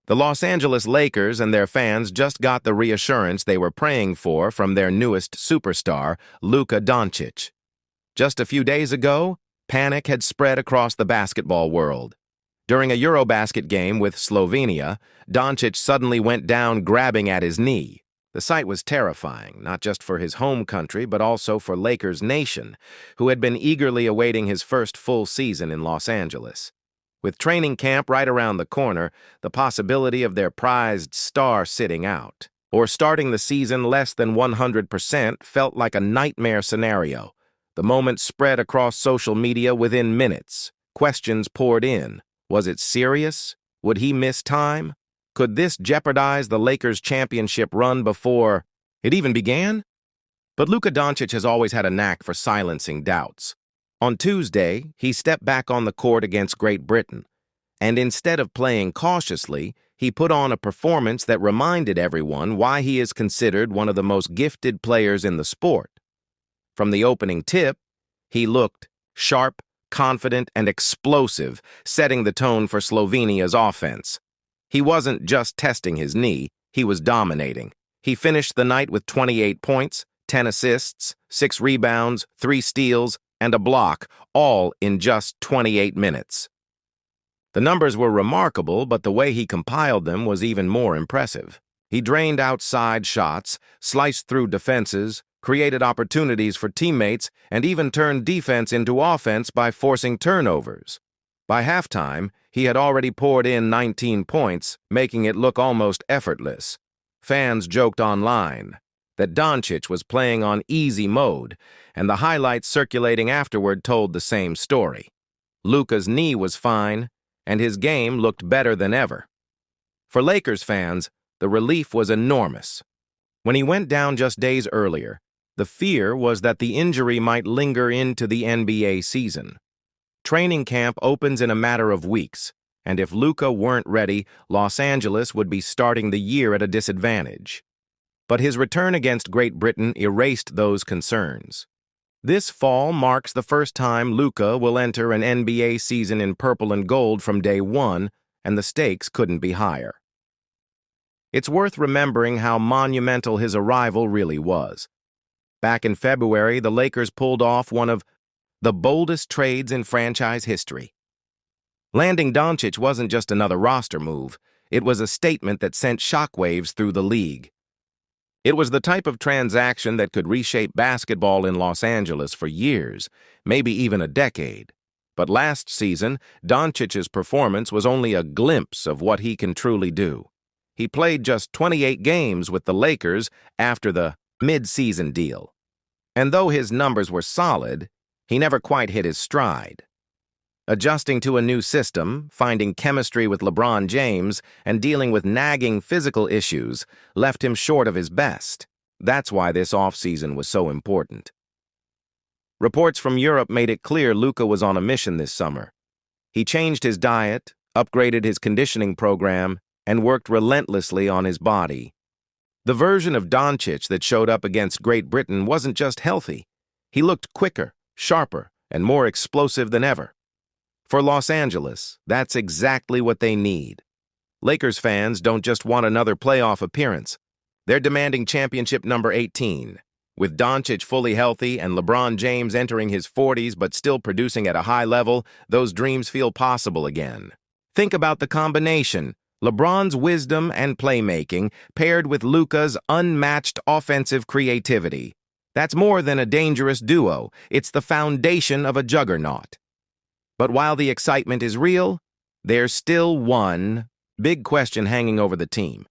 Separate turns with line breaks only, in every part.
The Los Angeles Lakers and their fans just got the reassurance they were praying for from their newest superstar, Luka Doncic. Just a few days ago, panic had spread across the basketball world. During a Eurobasket game with Slovenia, Doncic suddenly went down grabbing at his knee. The sight was terrifying, not just for his home country, but also for Lakers Nation, who had been eagerly awaiting his first full season in Los Angeles. With training camp right around the corner, the possibility of their prized star sitting out, or starting the season less than 100%, felt like a nightmare scenario. The moment spread across social media within minutes. Questions poured in. Was it serious? Would he miss time? Could this jeopardize the Lakers' championship run before it even began? But Luka Doncic has always had a knack for silencing doubts. On Tuesday, he stepped back on the court against Great Britain, and instead of playing cautiously, he put on a performance that reminded everyone why he is considered one of the most gifted players in the sport. From the opening tip, he looked sharp, confident, and explosive, setting the tone for Slovenia's offense. He wasn't just testing his knee, he was dominating. He finished the night with 28 points, 10 assists, 6 rebounds, 3 steals, and a block, all in just 28 minutes. The numbers were remarkable, but the way he compiled them was even more impressive. He drained outside shots, sliced through defenses, created opportunities for teammates, and even turned defense into offense by forcing turnovers. By halftime, he had already poured in 19 points, making it look almost effortless. Fans joked online that Doncic was playing on easy mode, and the highlights circulating afterward told the same story. Luka's knee was fine, and his game looked better than ever. For Lakers fans, the relief was enormous. When he went down just days earlier, the fear was that the injury might linger into the NBA season. Training camp opens in a matter of weeks, and if Luka weren't ready, Los Angeles would be starting the year at a disadvantage. But his return against Great Britain erased those concerns. This fall marks the first time Luka will enter an NBA season in purple and gold from day one, and the stakes couldn't be higher. It's worth remembering how monumental his arrival really was. Back in February, the Lakers pulled off one of the boldest trades in franchise history. Landing Doncic wasn't just another roster move, it was a statement that sent shockwaves through the league. It was the type of transaction that could reshape basketball in Los Angeles for years, maybe even a decade. But last season, Doncic's performance was only a glimpse of what he can truly do. He played just 28 games with the Lakers after the mid-season deal. And though his numbers were solid, he never quite hit his stride. Adjusting to a new system, finding chemistry with LeBron James, and dealing with nagging physical issues left him short of his best. That's why this offseason was so important. Reports from Europe made it clear Luka was on a mission this summer. He changed his diet, upgraded his conditioning program, and worked relentlessly on his body. The version of Doncic that showed up against Great Britain wasn't just healthy. He looked quicker, sharper, and more explosive than ever. For Los Angeles, that's exactly what they need. Lakers fans don't just want another playoff appearance. They're demanding championship number 18. With Doncic fully healthy and LeBron James entering his 40s but still producing at a high level, those dreams feel possible again. Think about the combination: LeBron's wisdom and playmaking paired with Luka's unmatched offensive creativity. That's more than a dangerous duo. It's the foundation of a juggernaut. But while the excitement is real, there's still one big question hanging over the team.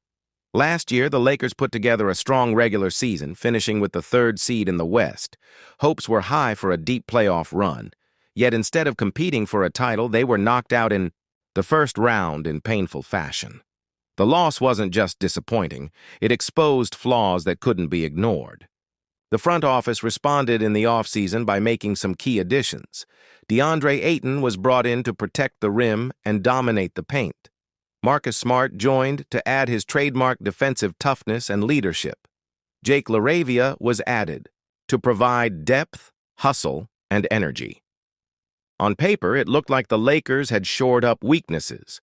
Last year, the Lakers put together a strong regular season, finishing with the 3rd seed in the West. Hopes were high for a deep playoff run. Yet instead of competing for a title, they were knocked out in the first round in painful fashion. The loss wasn't just disappointing, it exposed flaws that couldn't be ignored. The front office responded in the offseason by making some key additions. DeAndre Ayton was brought in to protect the rim and dominate the paint. Marcus Smart joined to add his trademark defensive toughness and leadership. Jake LaRavia was added to provide depth, hustle, and energy. On paper, it looked like the Lakers had shored up weaknesses.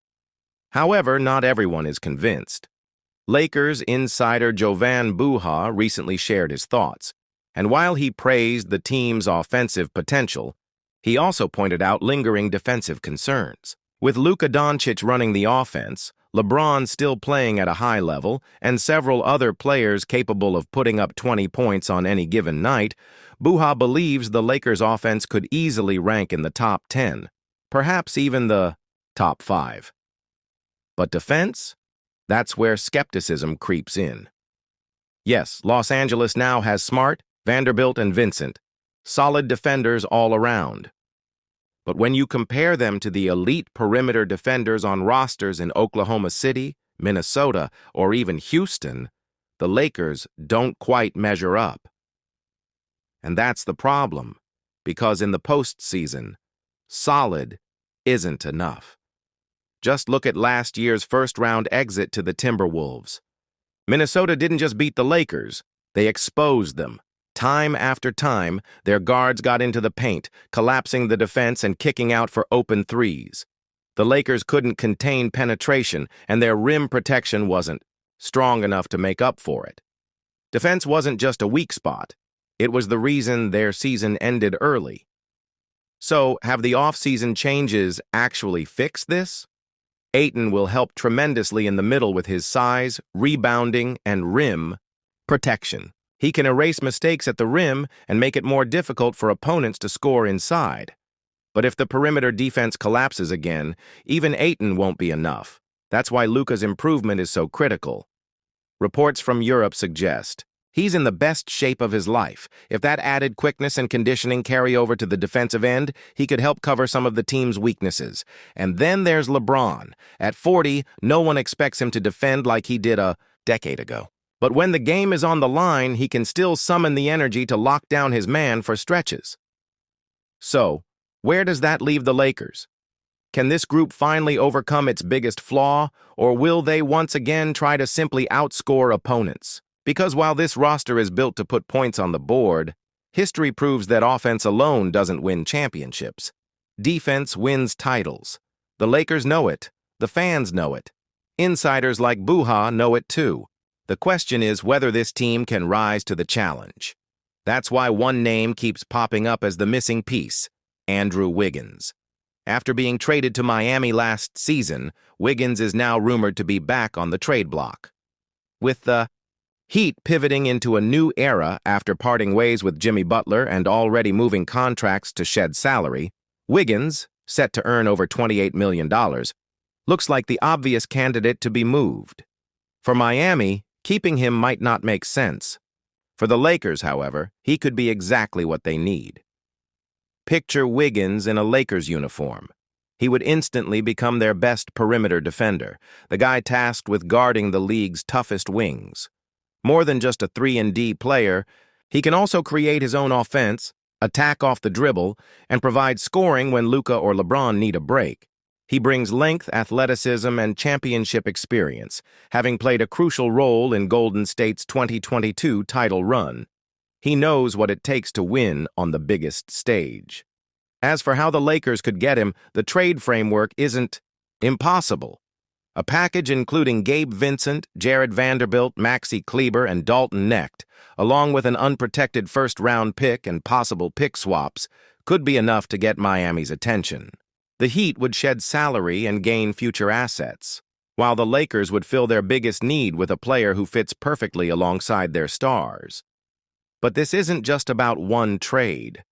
However, not everyone is convinced. Lakers insider Jovan Buha recently shared his thoughts, and while he praised the team's offensive potential, he also pointed out lingering defensive concerns. With Luka Doncic running the offense, LeBron still playing at a high level, and several other players capable of putting up 20 points on any given night, Buha believes the Lakers' offense could easily rank in the top 10, perhaps even the top 5. But defense? That's where skepticism creeps in. Yes, Los Angeles now has Smart, Vanderbilt, and Vincent, solid defenders all around. But when you compare them to the elite perimeter defenders on rosters in Oklahoma City, Minnesota, or even Houston, the Lakers don't quite measure up. And that's the problem, because in the postseason, solid isn't enough. Just look at last year's first-round exit to the Timberwolves. Minnesota didn't just beat the Lakers, they exposed them. Time after time, their guards got into the paint, collapsing the defense and kicking out for open threes. The Lakers couldn't contain penetration, and their rim protection wasn't strong enough to make up for it. Defense wasn't just a weak spot. It was the reason their season ended early. So, have the off-season changes actually fixed this? Ayton will help tremendously in the middle with his size, rebounding, and rim protection. He can erase mistakes at the rim and make it more difficult for opponents to score inside. But if the perimeter defense collapses again, even Ayton won't be enough. That's why Luka's improvement is so critical. Reports from Europe suggest he's in the best shape of his life. If that added quickness and conditioning carry over to the defensive end, he could help cover some of the team's weaknesses. And then there's LeBron. At 40, no one expects him to defend like he did a decade ago. But when the game is on the line, he can still summon the energy to lock down his man for stretches. So, where does that leave the Lakers? Can this group finally overcome its biggest flaw, or will they once again try to simply outscore opponents? Because while this roster is built to put points on the board, history proves that offense alone doesn't win championships. Defense wins titles. The Lakers know it. The fans know it. Insiders like Buha know it too. The question is whether this team can rise to the challenge. That's why one name keeps popping up as the missing piece: Andrew Wiggins. After being traded to Miami last season, Wiggins is now rumored to be back on the trade block. With the Heat pivoting into a new era after parting ways with Jimmy Butler and already moving contracts to shed salary, Wiggins, set to earn over $28 million, looks like the obvious candidate to be moved. For Miami, keeping him might not make sense. For the Lakers, however, he could be exactly what they need. Picture Wiggins in a Lakers uniform. He would instantly become their best perimeter defender, the guy tasked with guarding the league's toughest wings. More than just a 3-and-D player, he can also create his own offense, attack off the dribble, and provide scoring when Luka or LeBron need a break. He brings length, athleticism, and championship experience, having played a crucial role in Golden State's 2022 title run. He knows what it takes to win on the biggest stage. As for how the Lakers could get him, the trade framework isn't impossible. A package including Gabe Vincent, Jared Vanderbilt, Maxi Kleber, and Dalton Knecht, along with an unprotected first-round pick and possible pick swaps, could be enough to get Miami's attention. The Heat would shed salary and gain future assets, while the Lakers would fill their biggest need with a player who fits perfectly alongside their stars. But this isn't just about one trade.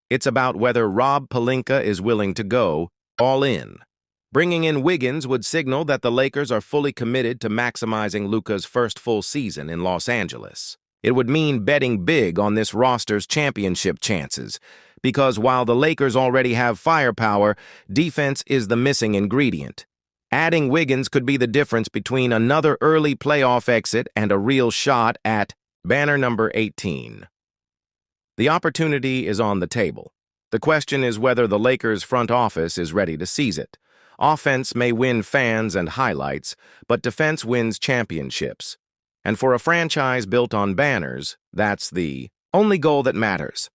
It's about whether Rob Pelinka is willing to go all in. Bringing in Wiggins would signal that the Lakers are fully committed to maximizing Luka's first full season in Los Angeles. It would mean betting big on this roster's championship chances, because while the Lakers already have firepower, defense is the missing ingredient. Adding Wiggins could be the difference between another early playoff exit and a real shot at banner number 18. The opportunity is on the table. The question is whether the Lakers' front office is ready to seize it. Offense may win fans and highlights, but defense wins championships. And for a franchise built on banners, that's the only goal that matters.